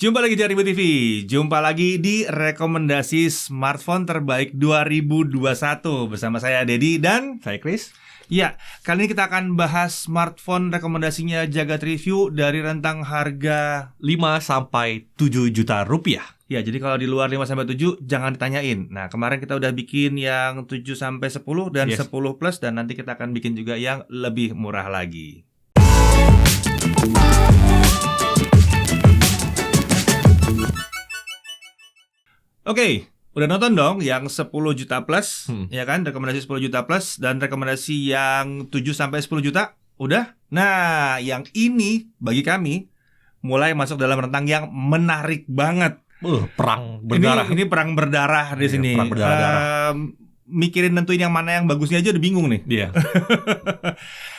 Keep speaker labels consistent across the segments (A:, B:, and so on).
A: Jumpa lagi di Aribo TV. Jumpa lagi di rekomendasi smartphone terbaik 2021 bersama saya Dedi dan
B: Saya Chris.
A: ya, kali ini kita akan bahas smartphone rekomendasinya Jagat Review dari rentang harga
B: 5-7 juta rupiah.
A: ya, jadi kalau di luar 5-7 jangan ditanyain. Nah, kemarin kita udah bikin yang 7-10 dan
B: Yes.
A: 10 plus dan nanti kita akan bikin juga yang lebih murah lagi. Oke, udah nonton dong yang 10 juta plus, ya kan? Rekomendasi 10 juta plus dan rekomendasi yang 7-10 juta, udah? Nah, yang ini bagi kami mulai masuk dalam rentang yang menarik banget.
B: Perang berdarah.
A: Ini perang berdarah di
B: Iya,
A: sini.
B: perang berdarah-darah.
A: Mikirin nentuin yang mana yang bagusnya aja udah bingung nih.
B: Iya.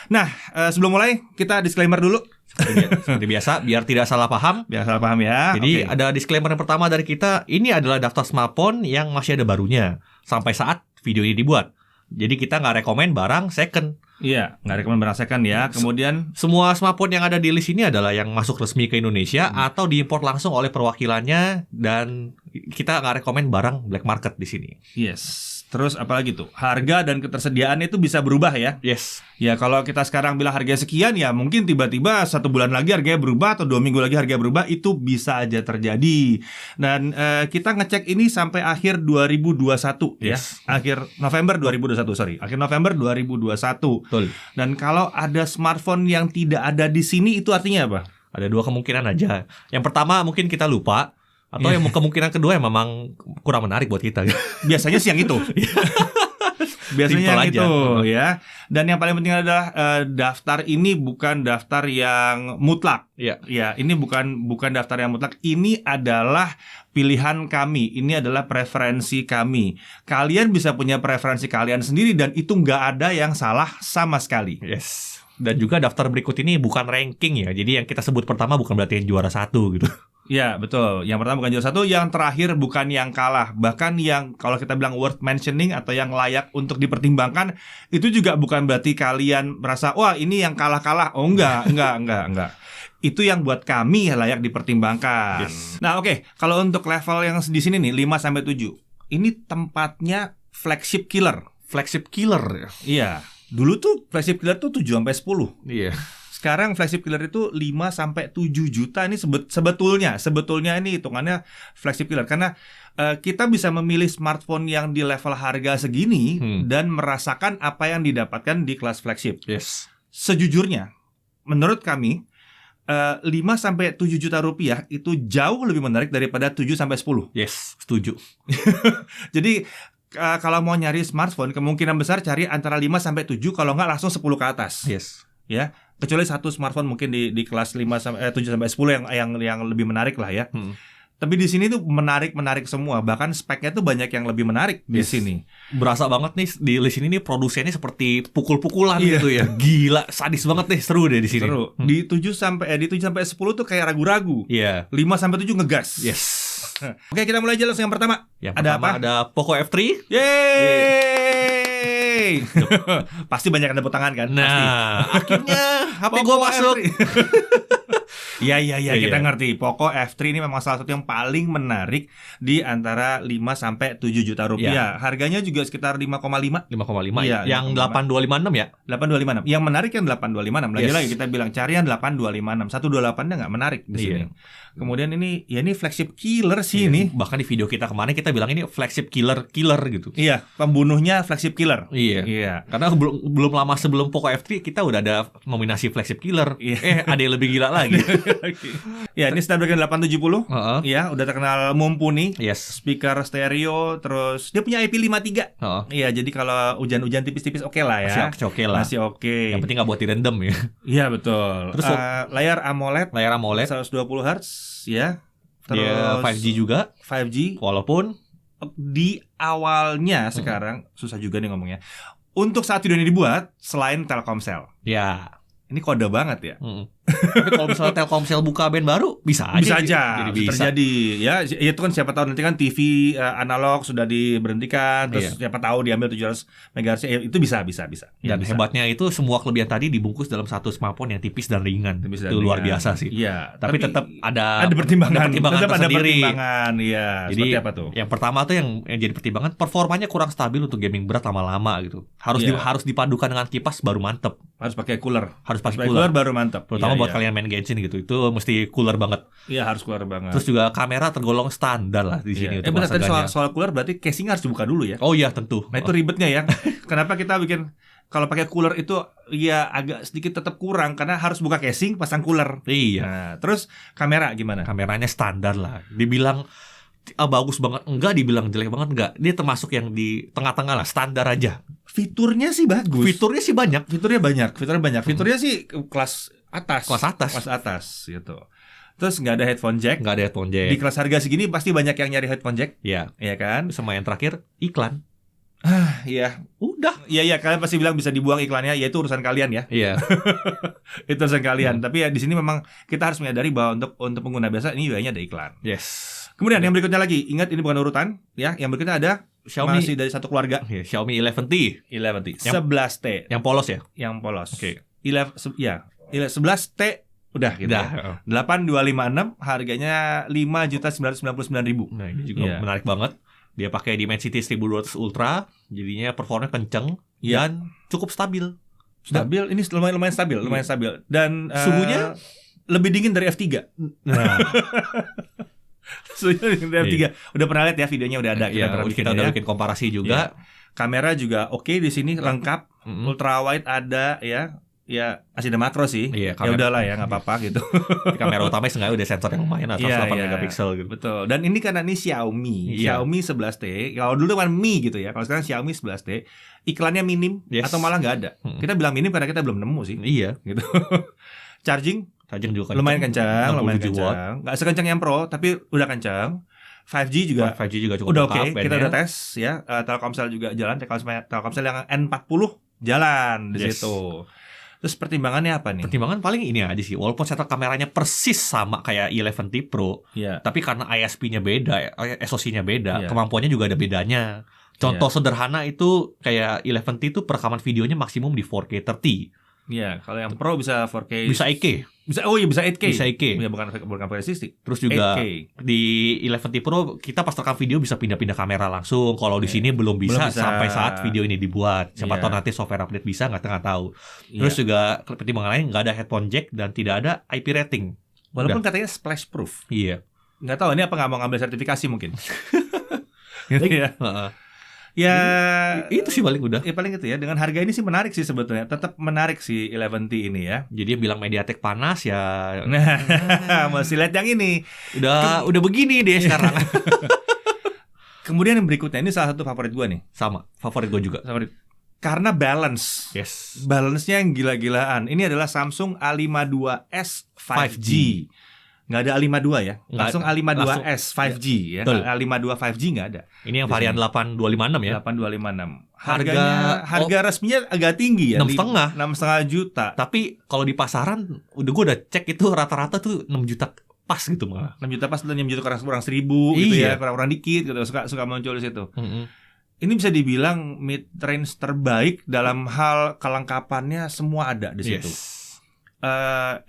A: Nah, sebelum mulai kita disclaimer dulu.
B: Seperti biasa, biar tidak salah paham.
A: Biar salah paham ya.
B: Jadi
A: Oke.
B: ada disclaimer yang pertama dari kita. Ini adalah daftar smartphone yang masih ada barunya sampai saat video ini dibuat. Jadi kita nggak rekomen barang second.
A: Iya, nggak rekomend merasakan ya. Kemudian
B: Semua smartphone yang ada di list ini adalah yang masuk resmi ke Indonesia atau diimpor langsung oleh perwakilannya, dan kita nggak rekomen barang black market di sini.
A: yes. Terus apalagi tuh? Harga dan ketersediaan itu bisa berubah ya.
B: Yes.
A: Ya kalau kita sekarang bilang harga sekian, ya mungkin tiba-tiba 1 bulan lagi harganya berubah atau 2 minggu lagi harganya berubah, itu bisa aja terjadi. Dan kita ngecek ini sampai akhir 2021
B: Yes.
A: ya. Akhir November 2021, sorry. Akhir November 2021.
B: Betul.
A: Dan kalau ada smartphone yang tidak ada di sini, itu artinya apa?
B: Ada dua kemungkinan aja. Yang pertama mungkin kita lupa, atau yang kemungkinan kedua yang memang kurang menarik buat kita.
A: Biasanya sih yang itu. Biasanya
B: Simple
A: yang
B: aja.
A: itu ya. Dan yang paling penting adalah daftar ini bukan daftar yang mutlak.
B: Iya.
A: Ya, ini bukan daftar yang mutlak. Ini adalah pilihan kami. Ini adalah preferensi kami. Kalian bisa punya preferensi kalian sendiri dan itu nggak ada yang salah sama sekali.
B: Yes. Dan juga daftar berikut ini bukan ranking ya. Jadi yang kita sebut pertama bukan berarti yang juara 1 gitu.
A: Ya, betul. Yang pertama bukan juara 1, yang terakhir bukan yang kalah. Bahkan yang kalau kita bilang worth mentioning atau yang layak untuk dipertimbangkan, itu juga bukan berarti kalian merasa, wah ini yang kalah-kalah. Oh enggak. Itu yang buat kami layak dipertimbangkan.
B: Yes.
A: Nah, oke. Kalau untuk level yang di sini nih 5-7. Ini tempatnya flagship killer.
B: Flagship killer ya.
A: Iya. Dulu tuh flagship killer tuh 7-10.
B: Iya.
A: Sekarang flagship killer itu 5-7 juta. Ini sebetulnya ini hitungannya flagship killer karena kita bisa memilih smartphone yang di level harga segini dan merasakan apa yang didapatkan di kelas flagship.
B: Yes.
A: Sejujurnya, menurut kami 5-7 juta rupiah itu jauh lebih menarik daripada 7-10.
B: Yes, setuju.
A: Jadi kalau mau nyari smartphone, kemungkinan besar cari antara 5-7, kalau nggak langsung 10 ke atas.
B: Yes.
A: Ya, kecuali satu smartphone mungkin di kelas 7-10 yang lebih menarik lah ya. Tapi di sini tuh menarik semua, bahkan speknya tuh banyak yang lebih menarik di
B: Yes.
A: sini.
B: Berasa banget nih di list ini nih produsennya seperti pukul-pukulan
A: Iya.
B: gitu ya. Gila, sadis banget nih, seru deh di sini.
A: Seru. Di 7-10 tuh kayak ragu-ragu.
B: Iya.
A: 5-7 ngegas.
B: Yes.
A: Oke, kita mulai aja langsung yang pertama.
B: Yang
A: Ada
B: pertama
A: apa?
B: ada Poco F3.
A: Yeay. Pasti banyak yang tepuk tangan kan? Pasti.
B: Nah, akhirnya HP
A: Poco
B: gua masuk.
A: F3. Iya, kita
B: Iya.
A: ngerti. Poco F3 ini memang salah satu yang paling menarik di antara 5-7 juta rupiah. Harganya juga sekitar 5,5.
B: 5,5
A: Iya,
B: ya. Yang
A: 5,5.
B: 8256 ya.
A: 8256. Yang menarik kan 8256. Lagi-lagi
B: Yes.
A: kita bilang carian 8256. 128-nya nggak menarik di sini.
B: Iya.
A: Kemudian ini flagship killer sih
B: Iya.
A: ini.
B: Bahkan di video kita kemarin kita bilang ini flagship killer gitu.
A: Iya, pembunuhnya flagship killer.
B: Iya. Karena belum lama sebelum Poco F3 kita udah ada nominasi flagship killer.
A: Iya.
B: Ada yang lebih gila lagi.
A: Ya, ini Snapdragon 870.
B: Heeh.
A: Ya, udah terkenal mumpuni.
B: Yes.
A: Speaker stereo, terus dia punya IP53.
B: Heeh.
A: Iya, jadi kalau hujan-hujan tipis-tipis oke lah ya.
B: Masih oke lah.
A: Masih oke.
B: Yang penting nggak buat direndam ya.
A: Iya, betul.
B: Terus
A: layar AMOLED
B: layar AMOLED.
A: 120 Hz ya.
B: Dia 5G juga.
A: 5G.
B: Walaupun
A: Di awalnya sekarang susah juga nih ngomongnya. Untuk saat video ini dibuat, selain Telkomsel.
B: ya
A: Ini kode banget ya.
B: Tapi kalau misalnya Telkomsel buka band baru, bisa aja.
A: Bisa aja,
B: Jadi
A: bisa terjadi. Ya, itu kan siapa tahu nanti kan TV analog sudah diberhentikan, terus siapa tahu diambil 700 MHz, itu bisa. Ya,
B: Dan
A: bisa.
B: hebatnya itu semua kelebihan tadi dibungkus dalam satu smartphone yang tipis dan ringan.
A: Tipis dan
B: Itu luar
A: ringan.
B: biasa sih.
A: Iya,
B: Tapi tetap ada
A: pertimbangan. Tetap ada
B: tersendiri.
A: pertimbangan, iya.
B: Jadi
A: Seperti apa tuh?
B: yang pertama tuh yang jadi pertimbangan, performanya kurang stabil untuk gaming berat lama-lama gitu.
A: Iya.
B: Harus dipadukan dengan kipas baru mantep.
A: Harus pakai cooler.
B: Harus pakai
A: cooler
B: cooler.
A: baru mantap.
B: Terutama
A: Iya,
B: buat
A: iya.
B: kalian main Genshin gitu, itu mesti cooler banget.
A: Iya, harus cooler banget.
B: Terus juga kamera tergolong standar lah di sini.
A: Iya.
B: Untuk
A: Benar, tadi
B: masaganya.
A: soal cooler berarti casing harus dibuka dulu ya.
B: Oh iya tentu.
A: Nah itu ribetnya ya. Kenapa kita bikin kalau pakai cooler itu ya agak sedikit tetap kurang karena harus buka casing, pasang cooler.
B: Iya.
A: Nah, terus kamera gimana?
B: Kameranya standar lah. Dibilang bagus banget enggak, dibilang jelek banget enggak. Dia termasuk yang di tengah-tengah lah, standar aja.
A: Fiturnya sih bagus.
B: Fiturnya sih banyak.
A: Fiturnya banyak. Fiturnya sih kelas atas.
B: Kelas atas.
A: Kelas atas gitu. Terus nggak ada headphone jack.
B: Nggak ada headphone jack.
A: Di kelas harga segini pasti banyak yang nyari headphone jack,
B: Ya.
A: ya kan?
B: Sama yang terakhir iklan.
A: Iya.
B: Udah.
A: Iya, kalian pasti bilang bisa dibuang iklannya, ya itu urusan kalian ya.
B: Iya.
A: Itu urusan kalian. Tapi ya di sini memang kita harus menyadari bahwa untuk pengguna biasa ini UI-nya ada iklan.
B: Yes.
A: Kemudian yang berikutnya lagi, ingat ini bukan urutan ya. Yang berikutnya ada
B: Xiaomi.
A: masih dari satu keluarga.
B: Ya, Xiaomi 11T
A: 11T,
B: Yang-
A: 11T
B: yang polos ya.
A: yang polos.
B: Oke.
A: 11T udah gitu.
B: Udah.
A: Ya. 8256 harganya 5.999.000.
B: Nah, ini juga
A: Iya.
B: menarik banget. Dia pakai Dimensity 1200 Ultra, jadinya performanya kenceng
A: Iya.
B: dan cukup stabil.
A: Stabil, ini lumayan stabil, lumayan stabil. Dan
B: Suhunya?
A: lebih dingin dari F3.
B: Nah,
A: Suhunya lebih dingin dari F3. Udah pernah lihat ya videonya, udah ada.
B: ya,
A: pernah
B: kita
A: bikin
B: udah
A: ya.
B: bikin komparasi juga.
A: Kamera juga oke di sini, lengkap.
B: Mm-mm.
A: Ultra wide ada ya. Ya masih ada makro sih.
B: Iya,
A: Ya udahlah ya, nggak apa-apa gitu.
B: Di kamera utama seenggaknya udah sensor yang lumayan atau 8
A: Iya.
B: megapiksel gitu.
A: Betul. Dan ini karena ini Xiaomi.
B: Iya.
A: Xiaomi 11T. Kalau dulu kan Mi gitu ya. Kalau sekarang Xiaomi 11T, iklannya minim
B: Yes.
A: atau malah nggak ada.
B: Mm-mm.
A: Kita bilang minim karena kita belum nemu sih.
B: Iya,
A: Gitu. Charging
B: charging juga
A: lumayan kencang,
B: 67 watt.
A: Nggak sekencang yang Pro, tapi udah kencang. 5G juga
B: 5G juga cukup
A: udah
B: lengkap
A: oke. Kita
B: bandnya.
A: udah tes ya. Telkomsel juga jalan. Telkomsel yang N40 jalan di
B: Yes.
A: situ. Terus pertimbangannya apa nih?
B: Pertimbangan paling ini aja sih, walaupun setup kameranya persis sama kayak 11T Pro,
A: Iya.
B: tapi karena ISP-nya beda, SoC-nya beda,
A: Iya.
B: kemampuannya juga ada bedanya. Contoh sederhana itu kayak 11T itu perekaman videonya maksimum di 4K 30.
A: Iya, kalau yang Pro bisa 4K.
B: Bisa 8K.
A: Bisa 8K.
B: Bisa 8K.
A: Ya, bukan 4K.
B: Terus juga
A: 8K.
B: di 11T Pro kita pas rekam video bisa pindah-pindah kamera langsung. Kalau di sini belum bisa sampai saat video ini dibuat. Siapa
A: Iya.
B: tahu nanti software update bisa, nggak tahu.
A: Iya.
B: Terus juga pertimbangan lain nggak ada headphone jack dan tidak ada IP rating.
A: Walaupun katanya splash proof.
B: Iya.
A: Nggak tahu ini apa nggak mau ngambil sertifikasi mungkin. Gitu ya.
B: Heeh.
A: Ya
B: Itu sih paling udah.
A: ya paling itu ya. Dengan harga ini sih menarik sih sebetulnya. Tetap menarik sih 11T ini ya.
B: Jadi dia bilang MediaTek panas ya.
A: Nah, masih lihat yang ini.
B: Udah begini deh sekarang.
A: Kemudian yang berikutnya ini salah satu favorit gua nih.
B: Sama, favorit gue juga.
A: Favorit. Karena balance.
B: Yes.
A: Balance-nya yang gila-gilaan. Ini adalah Samsung A52s 5G. Nggak ada A52 ya. Langsung A52s 5G ya.
B: Betul.
A: A52 5G nggak ada.
B: Ini yang varian 8256 ya.
A: 8256.
B: Harga-
A: Harga resminya agak tinggi ya.
B: 6,5.
A: 6,5 juta.
B: Tapi kalau di pasaran udah gue udah cek itu rata-rata tuh 6 juta pas gitu malah.
A: 6 juta pas dan 6 juta kurang 1.000 gitu
B: Iya.
A: ya. Kurang dikit gitu. Suka muncul di situ. Ini bisa dibilang mid range terbaik dalam hal kelengkapannya, semua ada di situ.
B: Yes.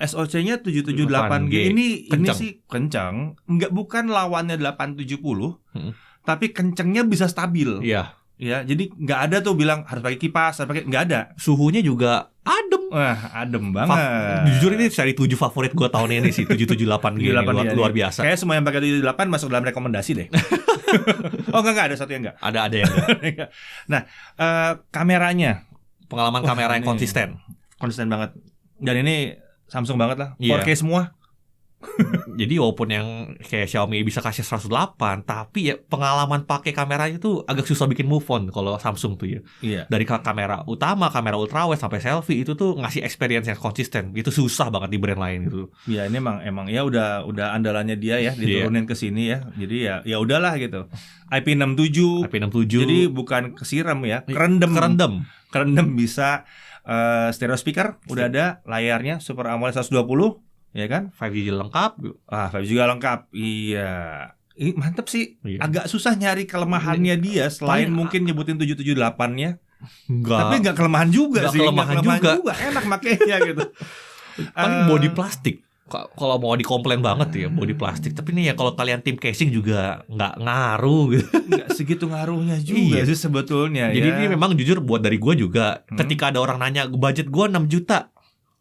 A: SoC-nya 778G ini
B: Kencang.
A: sih kencang, bukan lawannya 870,
B: Hmm.
A: tapi kencengnya bisa stabil.
B: Iya.
A: Ya, jadi nggak ada tuh bilang harus pakai kipas, harus pakai, nggak ada.
B: Suhunya juga adem.
A: Wah, adem banget.
B: Jujur ini seri 7 favorit gue tahun ini sih 778 G ini,
A: 78
B: luar biasa.
A: Kayak semua yang pakai 78 masuk dalam rekomendasi deh. Oh enggak ada satu yang enggak.
B: Ada yang enggak.
A: Nah, kameranya
B: Pengalaman
A: Wah,
B: kamera yang
A: ini
B: konsisten.
A: konsisten banget. Dan ini Samsung banget lah.
B: Iya.
A: 4K semua.
B: Jadi walaupun yang kayak Xiaomi bisa kasih 108, tapi ya pengalaman pakai kameranya tuh agak susah bikin move on kalau Samsung tuh ya.
A: Iya.
B: Dari kamera utama, kamera ultrawide sampai selfie itu tuh ngasih experience yang konsisten. Itu susah banget di brand lain gitu.
A: Ya ini emang ya udah andalannya dia ya, diturunin ke sini ya. Jadi ya udahlah gitu. IP67.
B: IP67.
A: Jadi bukan kesiram ya, kerendam. Kerendam bisa Stereo speaker udah ada, layarnya Super AMOLED 120, ya kan?
B: 5G lengkap.
A: 5G juga lengkap. Iya. Ini mantep sih.
B: Iya.
A: Agak susah nyari kelemahannya dia selain
B: Paling-
A: mungkin nyebutin 778-nya.
B: Enggak.
A: Tapi nggak kelemahan juga
B: Nggak
A: sih.
B: kelemahan juga.
A: Enak makainya gitu.
B: Paling body plastik. Kalau mau dikomplain banget ya body plastik. Tapi nih ya kalau kalian tim casing juga nggak ngaruh gitu.
A: Nggak segitu ngaruhnya juga
B: Iya.
A: sih sebetulnya.
B: Jadi
A: ya.
B: ini memang jujur buat dari gue juga. Ketika ada orang nanya budget gue 6 juta,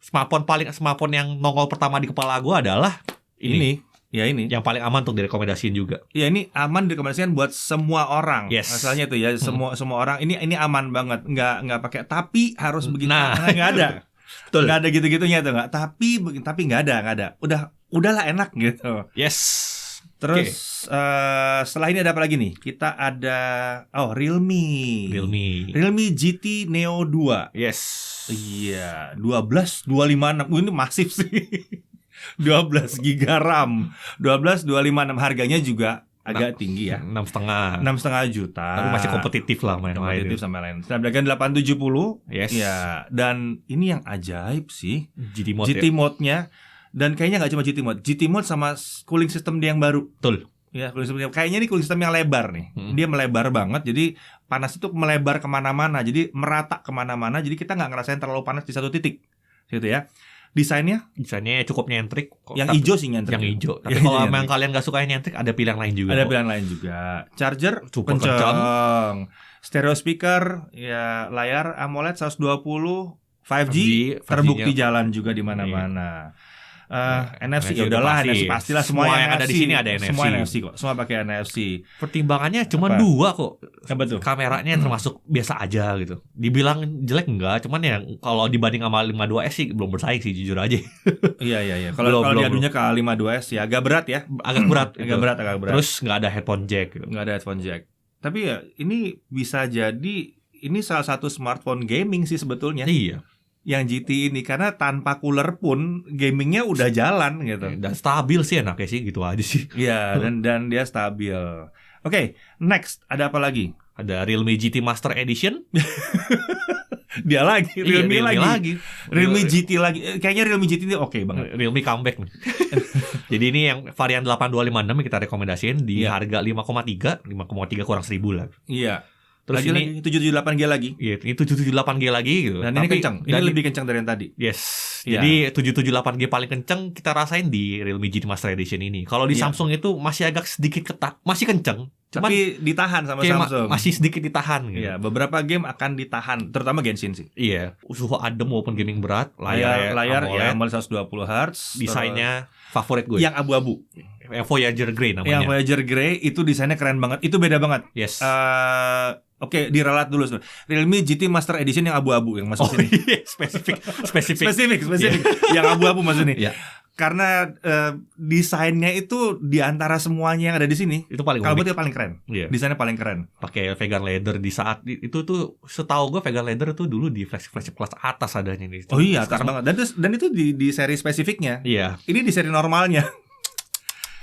B: smartphone yang nongol pertama di kepala gue adalah ini.
A: ini.
B: Yang paling aman untuk direkomendasiin juga.
A: Ya ini aman direkomendasikan buat semua orang.
B: Yes.
A: Masalahnya itu ya semua orang ini aman banget. Nggak pakai tapi harus begini.
B: Nah.
A: Nggak ada.
B: Betul.
A: Nggak ada gitu-gitunya tuh nggak. Tapi nggak ada. Udahlah enak gitu.
B: Yes.
A: Terus setelah ini ada apa lagi nih? Kita ada Realme GT Neo 2.
B: Yes.
A: Iya, 12 256. Ini masif sih. 12 GB RAM. 12 256 harganya juga agak tinggi ya.
B: 6,5.
A: 6,5 juta.
B: Tapi masih kompetitif lah main-main.
A: Kompetitif sama lain. Snapdragon 870.
B: Yes.
A: Ya, dan ini yang ajaib sih.
B: GT mode.
A: GT mode-nya. Dan kayaknya nggak cuma GT mode. GT mode sama cooling system dia yang baru.
B: Betul.
A: Ya, cooling system kayaknya ini cooling system yang lebar nih. Dia melebar banget. Jadi panas itu melebar kemana-mana. Jadi merata kemana-mana. Jadi kita nggak ngerasain terlalu panas di satu titik. Gitu ya. Desainnya
B: cukup nyentrik.
A: yang hijau sih nyentrik.
B: Yang hijau. Tapi kalau memang kalian nggak suka yang nyentrik, ada pilihan lain juga.
A: Ada pilihan lain juga. Charger
B: Super
A: kencang. Stereo speaker, ya layar AMOLED 120, 5G terbukti jalan juga di mana-mana. NFC ya udahlah, NFC pastilah semua
B: yang ada di sini ada NFC.
A: Semua NFC kok. Semua pakai NFC.
B: Pertimbangannya cuma 2 kok.
A: Apa tuh?
B: Kameranya termasuk biasa aja gitu. Dibilang jelek enggak, cuman ya kalau dibanding sama 52S sih belum bersaing sih jujur aja.
A: Iya. Kalau diadunya ke 52S ya agak berat ya.
B: Agak berat.
A: Agak berat.
B: Terus nggak ada headphone jack gitu.
A: Nggak ada headphone jack. Tapi ya ini bisa jadi ini salah satu smartphone gaming sih sebetulnya.
B: Iya.
A: Yang GT ini karena tanpa cooler pun gamingnya udah jalan gitu.
B: Dan stabil sih enaknya sih gitu aja sih.
A: Iya, dan dia stabil. Oke, next ada apa lagi?
B: Ada Realme GT Master Edition.
A: Dia lagi, Realme
B: lagi.
A: Realme GT lagi. Kayaknya Realme GT ini oke banget.
B: Realme comeback nih. Jadi ini yang varian 8256 yang kita rekomendasiin di harga 5,3 kurang 1.000 lah.
A: Iya.
B: Terus
A: lagi 778G lagi.
B: Iya, ini 778G lagi gitu.
A: Dan ini kencang. Ini lebih kencang dari yang tadi.
B: Yes. Jadi 778G paling kencang kita rasain di Realme GT Master Edition ini. Kalau di Samsung itu masih agak sedikit ketat, masih kencang. Cuman
A: tapi ditahan sama Samsung.
B: Masih sedikit ditahan gitu.
A: Iya, beberapa game akan ditahan, terutama Genshin sih.
B: Iya, suhu adem walaupun gaming berat,
A: layar ya AMOLED 120 Hz.
B: Desainnya favorit gue.
A: Yang abu-abu.
B: Voyager Grey namanya.
A: Yang Voyager Grey itu desainnya keren banget. Itu beda banget.
B: Yes.
A: Oke, diralat dulu. Realme GT Master Edition yang abu-abu yang masuk sini.
B: Iya, spesifik.
A: Yang abu-abu masuk sini.
B: Iya.
A: Karena desainnya itu di antara semuanya yang ada di sini
B: itu paling
A: kalau buat paling keren.
B: Iya.
A: Desainnya paling keren.
B: Pakai vegan leather di saat itu tuh setahu gue vegan leather tuh dulu di flagship kelas atas adanya nih.
A: Oh iya, atas banget. Dan itu di seri spesifiknya.
B: Iya.
A: Ini di seri normalnya.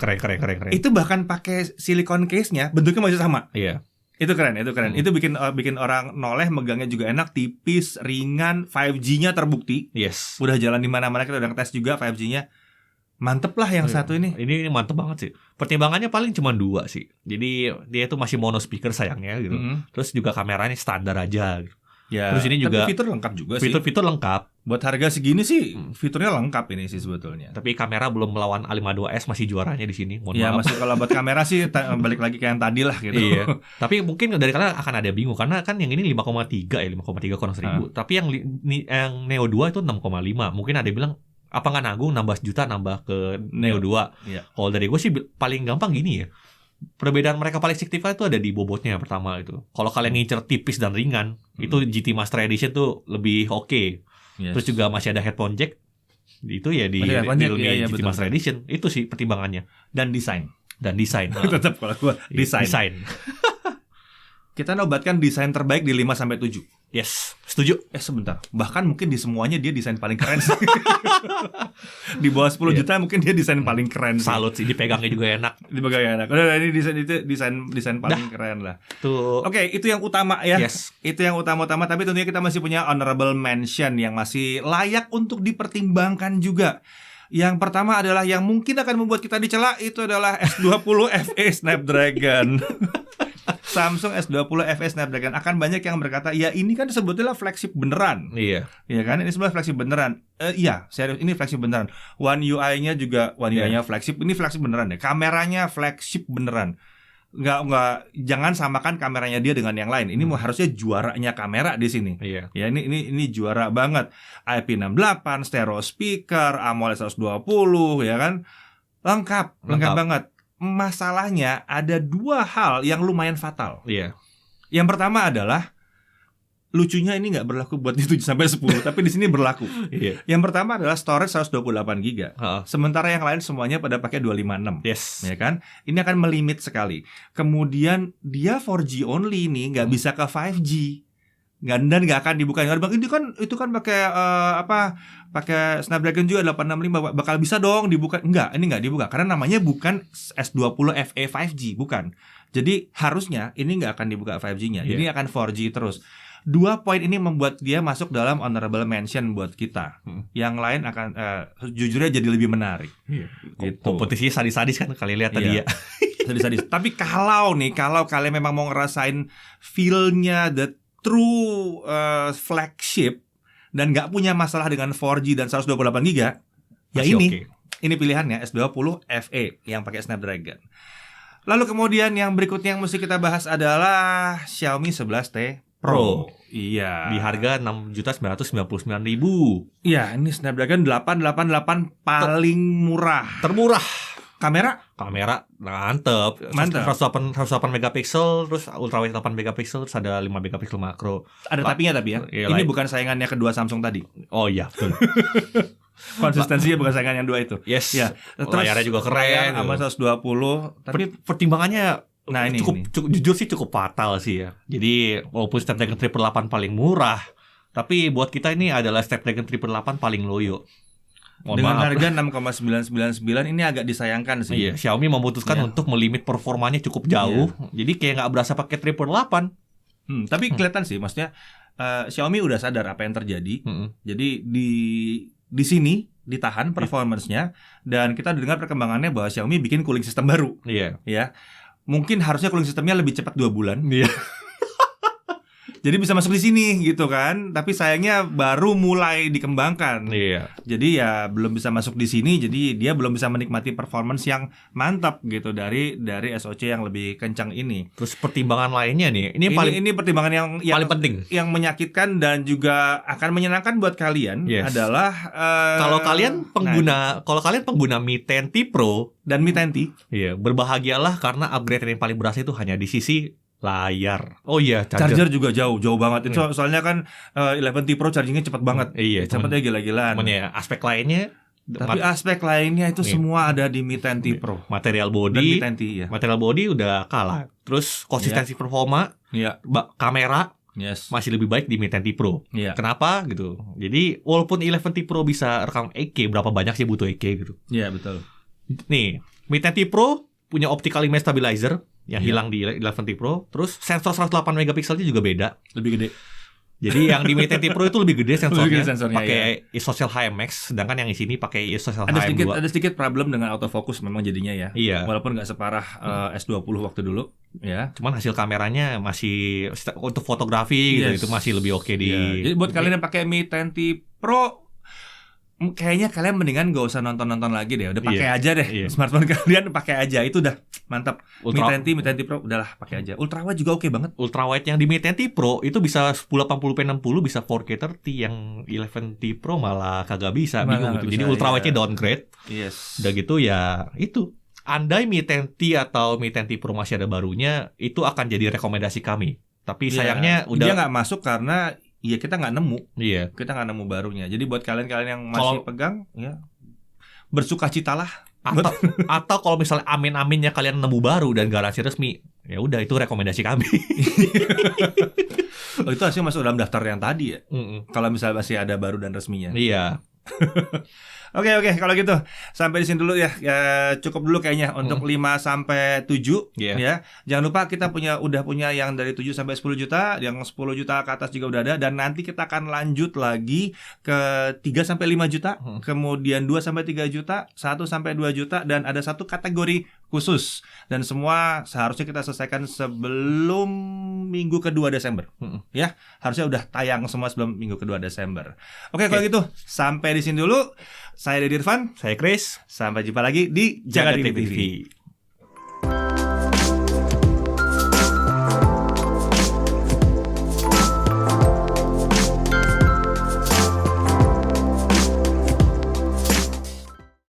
B: Keren.
A: Itu bahkan pakai silikon case-nya bentuknya masih sama.
B: Iya.
A: Itu keren. Itu bikin orang noleh, megangnya juga enak, tipis, ringan, 5G-nya terbukti.
B: Yes.
A: Udah jalan di mana-mana, kita udah ngetes juga 5G-nya. Mantep lah yang satu ini.
B: Ini mantep banget sih. Pertimbangannya paling cuma 2 sih. Jadi dia tuh masih mono speaker sayangnya gitu. Terus juga kameranya standar aja gitu.
A: Ya,
B: terus ini juga
A: fitur lengkap juga sih.
B: Fitur lengkap.
A: Buat harga segini sih fiturnya lengkap ini sih sebetulnya.
B: Tapi kamera belum melawan A52s, masih juaranya di sini. Mohon
A: maaf. Masih kalau buat kamera sih balik lagi kayak yang tadi lah gitu.
B: Iya. Tapi mungkin dari kalian akan ada bingung karena kan yang ini 5,3 kurang 1.000. Tapi yang Neo 2 itu 6,5. Mungkin ada yang bilang apa nggak nanggung nambah juta nambah ke Neo 2.
A: Iya.
B: Kalau dari gue sih paling gampang gini ya. Perbedaan mereka paling signifikan itu ada di bobotnya pertama itu. Kalau kalian ngincer tipis dan ringan, itu GT Master Edition tuh lebih oke. Yes. Terus juga masih ada headphone jack. Itu ya di GT betul. Master Edition. Itu sih pertimbangannya.
A: Dan desain.
B: Tetap kalau gua desain.
A: Kita nobatkan desain terbaik di 5 sampai 7.
B: Yes, setuju.
A: Sebentar. Bahkan mungkin di semuanya dia desain paling keren sih. Di bawah 10 juta mungkin dia desain paling keren sih.
B: Salut sih, dipegangnya juga enak.
A: Dipegangnya enak. Udah, ini desain paling keren lah.
B: Tuh.
A: Oke, itu yang utama ya.
B: Yes.
A: Itu yang utama-utama, tapi tentunya kita masih punya honorable mention yang masih layak untuk dipertimbangkan juga. Yang pertama adalah yang mungkin akan membuat kita dicela, itu adalah S20 FE Snapdragon. Samsung S20 FE Snapdragon. Akan banyak yang berkata, ya ini kan sebetulnya flagship beneran.
B: Iya.
A: Iya kan, ini sebenarnya flagship beneran. Iya, serius, ini flagship beneran. One UI-nya juga, One UI-nya flagship. Ini flagship beneran deh. Kameranya flagship beneran. Enggak, jangan samakan kameranya dia dengan yang lain. Ini harusnya juaranya kamera di sini.
B: Iya.
A: Ya, ini juara banget. IP68, stereo speaker, AMOLED 120, ya kan? Lengkap banget. Masalahnya ada 2 hal yang lumayan fatal.
B: Iya.
A: Yang pertama adalah lucunya ini nggak berlaku buat di 7-10, tapi di sini berlaku.
B: Iya.
A: Yang pertama adalah storage 128 GB. Sementara yang lain semuanya pada pakai 256.
B: Yes.
A: Ya kan? Ini akan melimit sekali. Kemudian dia 4G only nih, nggak bisa ke 5G. Dan nggak akan dibuka. Itu kan pakai pakai Snapdragon juga 865, bakal bisa dong dibuka. Enggak, ini nggak dibuka karena namanya bukan S20 FE 5G, bukan. Jadi harusnya ini nggak akan dibuka 5G-nya. Ini akan 4G terus. 2 poin ini membuat dia masuk dalam honorable mention buat kita. Yang lain akan jujurnya jadi lebih menarik.
B: Gitu. Kompetisinya sadis-sadis kan kalian lihat tadi ya.
A: Sadis-sadis. Tapi kalau kalian memang mau ngerasain feel-nya the true flagship dan nggak punya masalah dengan 4G dan 128 GB, ya ini pilihannya S20 FE yang pakai Snapdragon. Lalu kemudian yang berikutnya yang mesti kita bahas adalah Xiaomi 11T Pro. Iya.
B: Di harga 6.999.000.
A: Iya, ini Snapdragon 888 paling murah.
B: Termurah.
A: Kamera
B: mantep. 108 megapiksel, terus ultrawide 8 megapiksel, terus ada 5 megapiksel makro.
A: Ada tapinya tapi ya. Ini bukan saingannya kedua Samsung tadi.
B: Oh iya, betul.
A: Konsistensinya bukan saingan yang 2 itu.
B: Yes.
A: Ya.
B: Terus layarnya juga keren.
A: Sama 120. Tapi
B: pertimbangannya
A: ini
B: jujur sih cukup fatal sih ya. Jadi walaupun Snapdragon 888 paling murah, tapi buat kita ini adalah Snapdragon 888 paling loyo.
A: Dengan harga 6,999 ini agak disayangkan sih.
B: Iya, Xiaomi memutuskan untuk melimit performanya cukup jauh. Jadi kayak nggak berasa pakai 888.
A: Tapi kelihatan sih, maksudnya Xiaomi udah sadar apa yang terjadi. Jadi di sini ditahan performance-nya, dan kita dengar perkembangannya bahwa Xiaomi bikin cooling system baru.
B: Iya.
A: Ya. Mungkin harusnya cooling systemnya lebih cepat 2 bulan.
B: Iya.
A: Jadi bisa masuk di sini gitu kan. Tapi sayangnya baru mulai dikembangkan.
B: Iya.
A: Jadi ya belum bisa masuk di sini. Jadi dia belum bisa menikmati performance yang mantap gitu dari SoC yang lebih kencang ini.
B: Terus pertimbangan lainnya nih. Ini
A: pertimbangan yang
B: paling penting,
A: yang menyakitkan dan juga akan menyenangkan buat kalian adalah
B: kalau kalian pengguna Mi 10T Pro
A: dan Mi 10T,
B: berbahagialah karena upgrade yang paling berasa itu hanya di sisi layar. Oh iya,
A: charger juga jauh banget. Itu soalnya kan 11T Pro chargingnya cepat banget.
B: Iya,
A: cepatnya gila-gilaan.
B: Aspek lainnya,
A: tapi aspek lainnya itu semua ada di Mi 10T Pro.
B: Material body,
A: dan Mi 10T,
B: material body udah kalah. Terus konsistensi performa, kamera masih lebih baik di Mi 10T Pro. Kenapa gitu? Jadi walaupun 11T Pro bisa rekam 8K, berapa banyak sih butuh 8K gitu?
A: Iya, betul.
B: Nih, Mi 10T Pro punya optical image stabilizer yang hilang di 11T Pro. Terus sensor 108 megapikselnya juga beda,
A: lebih gede.
B: Jadi yang di Mi 10T Pro itu lebih gede sensornya,
A: ya.
B: pakai ISOCELL HMX, sedangkan yang di sini pakai ISOCELL HM2.
A: Ada sedikit problem dengan autofocus memang jadinya ya.
B: Iya.
A: Walaupun nggak separah S20 waktu dulu, ya.
B: Cuman hasil kameranya masih untuk fotografi gitu, itu masih lebih oke di.
A: Jadi buat kalian yang pakai Mi 10T Pro, kayaknya kalian mendingan gak usah nonton lagi deh. Udah pakai aja deh. Smartphone kalian pakai aja, itu udah mantap. Mi 10T Pro udahlah pakai aja. Ultrawide juga oke banget.
B: Ultrawide yang di Mi 10T Pro itu bisa 1080p 60, bisa 4K 30. Yang 11T Pro malah kagak bisa, bingung gitu. Jadi ultrawide-nya downgrade. Udah gitu ya itu. Andai Mi 10T atau Mi 10T Pro masih ada barunya, itu akan jadi rekomendasi kami. Tapi sayangnya
A: dia nggak masuk karena kita nggak nemu.
B: Kita
A: nggak nemu barunya. Jadi buat kalian yang masih pegang, bersukacitalah.
B: Atau kalau misalnya amin-aminnya kalian nemu baru dan garansi resmi, ya udah itu rekomendasi kami.
A: Oh, itu harusnya masuk dalam daftar yang tadi ya.
B: Mm-mm.
A: Kalau misalnya masih ada baru dan resminya.
B: Iya.
A: Oke, kalau gitu sampai di sini dulu ya. Cukup dulu kayaknya untuk 5 sampai 7
B: Iya.
A: ya. Jangan lupa kita udah punya yang dari 7 sampai 10 juta, yang 10 juta ke atas juga udah ada, dan nanti kita akan lanjut lagi ke 3 sampai 5 juta, kemudian 2 sampai 3 juta, 1 sampai 2 juta, dan ada satu kategori khusus. Dan semua seharusnya kita selesaikan sebelum minggu kedua Desember. Ya, harusnya udah tayang semua sebelum minggu kedua Desember. Oke, kalau gitu sampai di sini dulu. Saya Deddy Irfan,
B: Saya Chris.
A: sampai jumpa lagi di Jaga Diri TV.